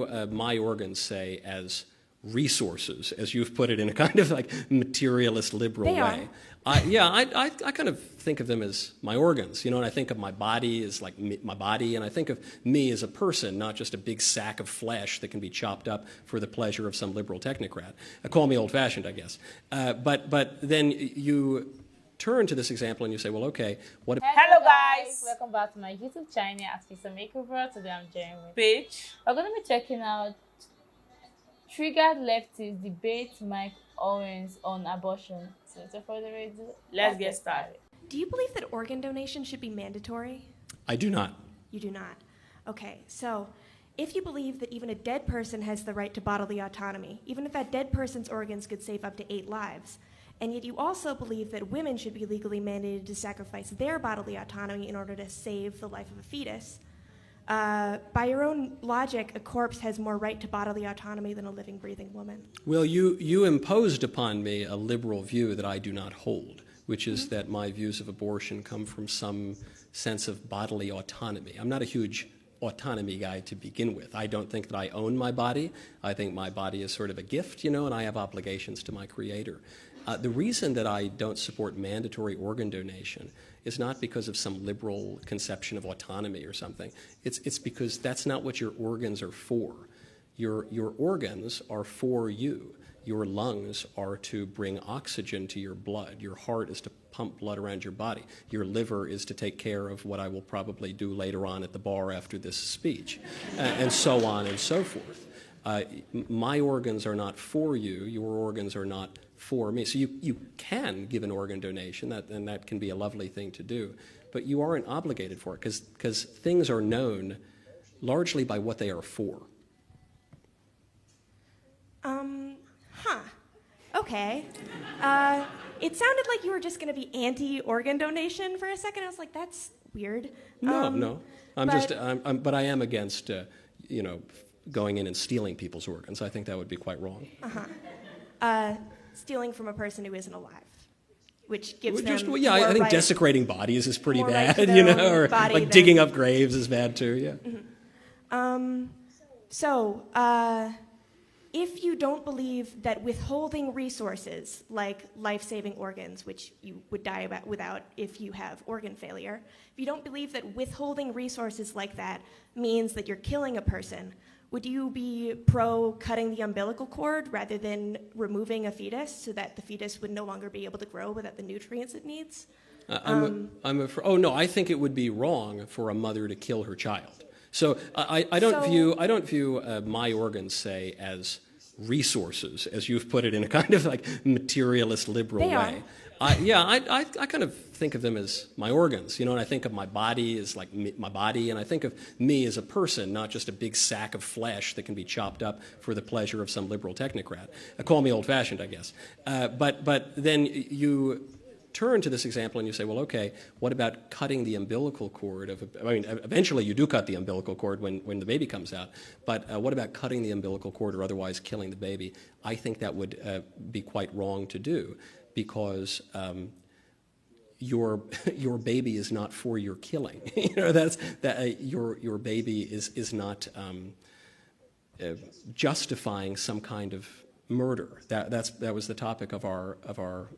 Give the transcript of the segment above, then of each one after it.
view my organs, say, as resources, as you've put it, in a kind of like materialist liberal way. I kind of think of them as my organs, and I think of my body as like my body, and I think of me as a person, not just a big sack of flesh that can be chopped up for the pleasure of some liberal technocrat. Call me old-fashioned, I guess. But then you turn to this example and you say, well, okay, what if... Hello guys! Welcome back to my YouTube channel, Ask Makeover. Today I'm joined with Paige. We're going to be checking out Triggered Leftist debate Mike Owens on abortion. So without further ado, let's get started. Do you believe that organ donation should be mandatory? I do not. You do not. Okay, so if you believe that even a dead person has the right to bodily autonomy, even if that dead person's organs could save up to 8 lives, and yet you also believe that women should be legally mandated to sacrifice their bodily autonomy in order to save the life of a fetus, by your own logic, a corpse has more right to bodily autonomy than a living, breathing woman. Well, you imposed upon me a liberal view that I do not hold, which is that my views of abortion come from some sense of bodily autonomy. I'm not a huge autonomy guy to begin with. I don't think that I own my body. I think my body is sort of a gift, and I have obligations to my creator. The reason that I don't support mandatory organ donation is not because of some liberal conception of autonomy or something. It's because that's not what your organs are for. Your organs are for you. Your lungs are to bring oxygen to your blood. Your heart is to pump blood around your body. Your liver is to take care of what I will probably do later on at the bar after this speech, and so on and so forth. My organs are not for you. Your organs are not for me. So you can give an organ donation, and that can be a lovely thing to do, but you aren't obligated for it because things are known largely by what they are for. Okay. It sounded like you were just going to be anti-organ donation for a second. I was like, that's weird. No. But I am against, going in and stealing people's organs. I think that would be quite wrong. Stealing from a person who isn't alive, which gives them I think desecrating bodies is pretty bad, right or like digging up graves is bad too, yeah. Mm-hmm. If you don't believe that withholding resources like life-saving organs, which you would die without if you have organ failure, if you don't believe that withholding resources like that means that you're killing a person, would you be pro-cutting the umbilical cord rather than removing a fetus so that the fetus would no longer be able to grow without the nutrients it needs? I think it would be wrong for a mother to kill her child. So I don't view my organs, say, as resources, as you've put it, in a kind of like materialist liberal way. I kind of think of them as my organs, and I think of my body as like my body, and I think of me as a person, not just a big sack of flesh that can be chopped up for the pleasure of some liberal technocrat. Call me old-fashioned, I guess. But then you turn to this example and you say, well, okay, what about cutting the umbilical cord eventually you do cut the umbilical cord when the baby comes out, but what about cutting the umbilical cord or otherwise killing the baby? I think that would be quite wrong to do, because your baby is not for your killing. Your baby is not justifying some kind of murder. That was the topic of our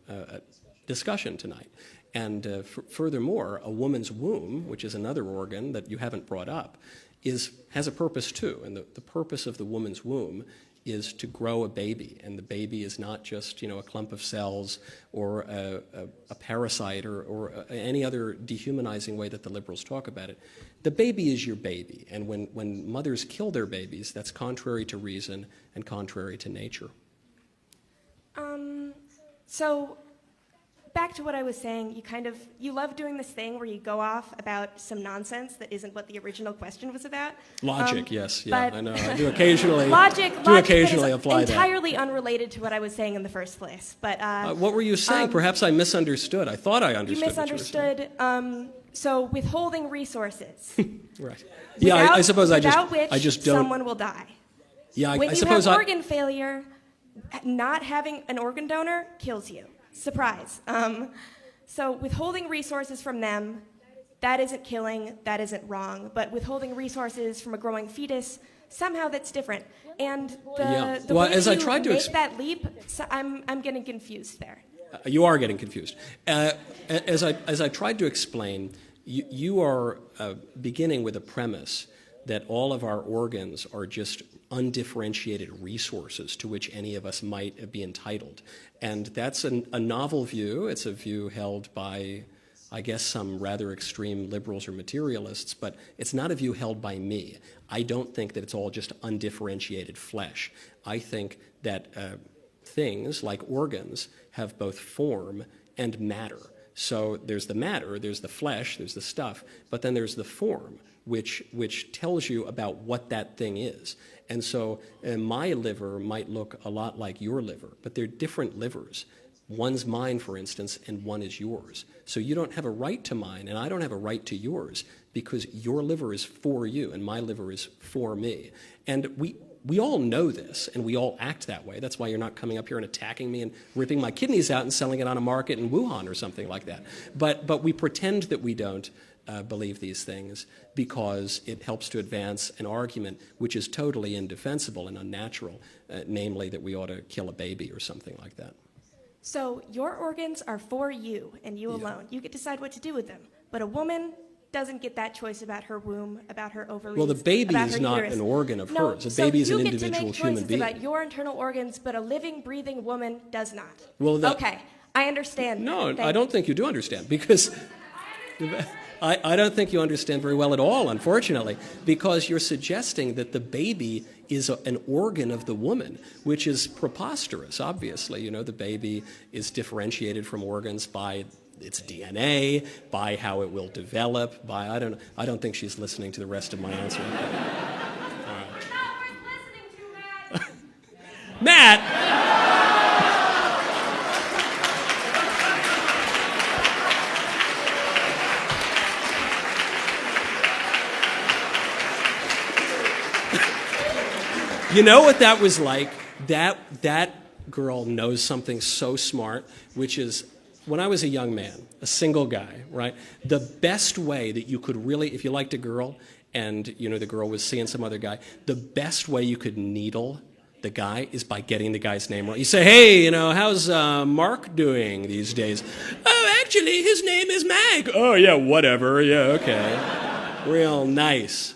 discussion tonight. And furthermore, a woman's womb, which is another organ that you haven't brought up, has a purpose too. And the purpose of the woman's womb is to grow a baby, and the baby is not just a clump of cells or a parasite or any other dehumanizing way that the liberals talk about it. The baby is your baby, and when mothers kill their babies, that's contrary to reason and contrary to nature. So back to what I was saying, you love doing this thing where you go off about some nonsense that isn't what the original question was about. Logic, yes, yeah, I know. I do occasionally apply that. Entirely unrelated to what I was saying in the first place. But what were you saying? Perhaps I misunderstood. I thought I understood. You misunderstood. So withholding resources. Right. Yeah, I suppose I just don't. Someone will die. Yeah, when you have organ failure, not having an organ donor kills you. Surprise. So withholding resources from them, that isn't killing, that isn't wrong. But withholding resources from a growing fetus somehow that's different. And Yeah. the Well, way as that I you tried to make that leap, so I'm getting confused there. You are getting confused. As I tried to explain, you are beginning with a premise that all of our organs are just undifferentiated resources to which any of us might be entitled. And that's a novel view. It's a view held by, I guess, some rather extreme liberals or materialists, but it's not a view held by me. I don't think that it's all just undifferentiated flesh. I think that things like organs have both form and matter. So there's the matter, there's the flesh, there's the stuff, but then there's the form, which tells you about what that thing is. And so my liver might look a lot like your liver, but they're different livers. One's mine, for instance, and one is yours. So you don't have a right to mine, and I don't have a right to yours, because your liver is for you, and my liver is for me. And we all know this, and we all act that way. That's why you're not coming up here and attacking me and ripping my kidneys out and selling it on a market in Wuhan or something like that. But we pretend that we don't believe these things because it helps to advance an argument which is totally indefensible and unnatural, namely that we ought to kill a baby or something like that. So your organs are for you and you alone. You get to decide what to do with them. But a woman doesn't get that choice about her womb, about her ovaries. Well, the baby about is her not uterus. an organ of No, hers. A so baby is an you get to individual make human choices being. about your internal organs, but a living, breathing woman does not. Well, okay, I understand. No, Thank I don't think you do understand, because I don't think you understand very well at all, unfortunately, because you're suggesting that the baby is an organ of the woman, which is preposterous, obviously. You know, the baby is differentiated from organs by its DNA, by how it will develop, by, I don't think she's listening to the rest of my answer. Matt! You know what that was like? That girl knows something so smart, which is, when I was a young man, a single guy, right, the best way that you could really, if you liked a girl and, you know, the girl was seeing some other guy, the best way you could needle the guy is by getting the guy's name right. You say, hey, you know, how's Mark doing these days? Oh, actually, his name is Mag. Oh, yeah, whatever. Yeah, okay. Real nice.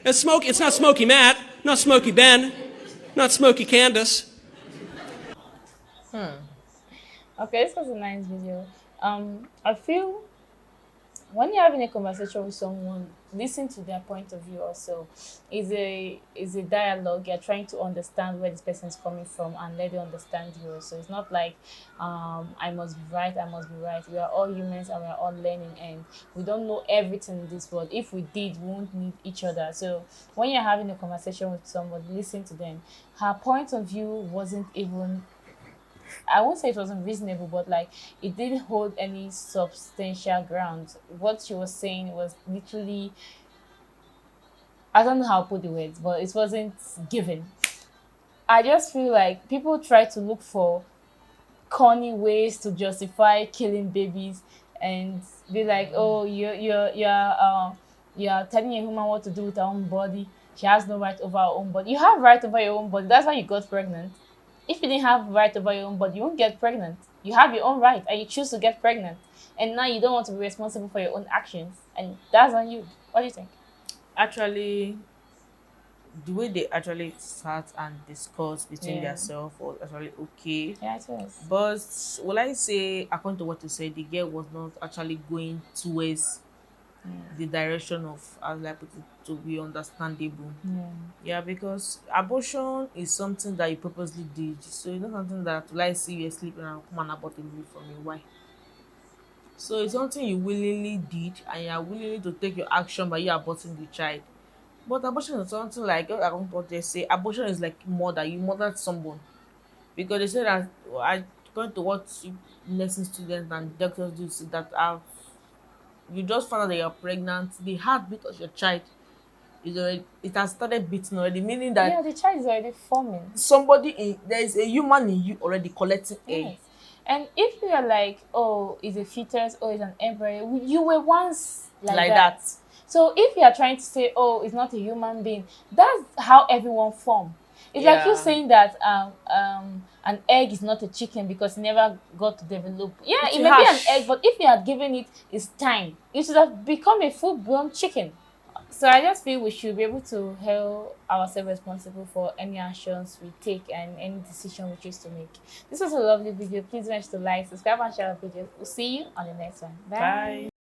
It's not Smoky Matt, not Smoky Ben, not Smoky Candace. Okay, this was a nice video. I feel when you're having a conversation with someone, listen to their point of view also. Is a dialogue. You're trying to understand where this person is coming from and let them understand you also. It's not like I must be right, I must be right. We are all humans and we are all learning, and we don't know everything in this world. If we did, we won't need each other. So when you're having a conversation with someone, listen to them. Her point of view wasn't even, I won't say it wasn't reasonable, but like it didn't hold any substantial ground. What she was saying was literally, I don't know how to put the words, but it wasn't given. I just feel like people try to look for corny ways to justify killing babies and be like, oh, you're telling a woman what to do with her own body. She has no right over her own body. You have right over your own body. That's why you got pregnant. If you didn't have right over your own body, you won't get pregnant. You have your own right, and you choose to get pregnant. And now you don't want to be responsible for your own actions, and that's on you. What do you think? Actually, the way they actually sat and discussed between themselves was actually okay. Yeah, it was. But will I say, according to what you said, the girl was not actually going towards the direction of, as like to be understandable. Yeah, because abortion is something that you purposely did. So it's not something that, like, see you're sleeping and come and abort a baby from you. Why? So it's something you willingly did, and you are willing to take your action by you aborting the child. But abortion is something like, what they say, abortion is like murder. You murdered someone. Because they say that, according to what nursing students and doctors do, see that you just found out that you're pregnant, the heartbeat of your child is already, it has started beating already, meaning that the child is already forming. There is a human in you already collecting air. And if you are like, oh, it's a fetus or it's an embryo, you were once like that. So if you are trying to say, oh, it's not a human being, that's how everyone form. It's like you Yeah. saying that an egg is not a chicken because it never got to develop. Yeah, It's it may be an harsh. egg, but if you had given it its time, it should have become a full-blown chicken. So I just feel we should be able to hold ourselves responsible for any actions we take and any decision we choose to make. This was a lovely video. Please remember to like, subscribe, and share our videos. We'll see you on the next one. Bye. Bye.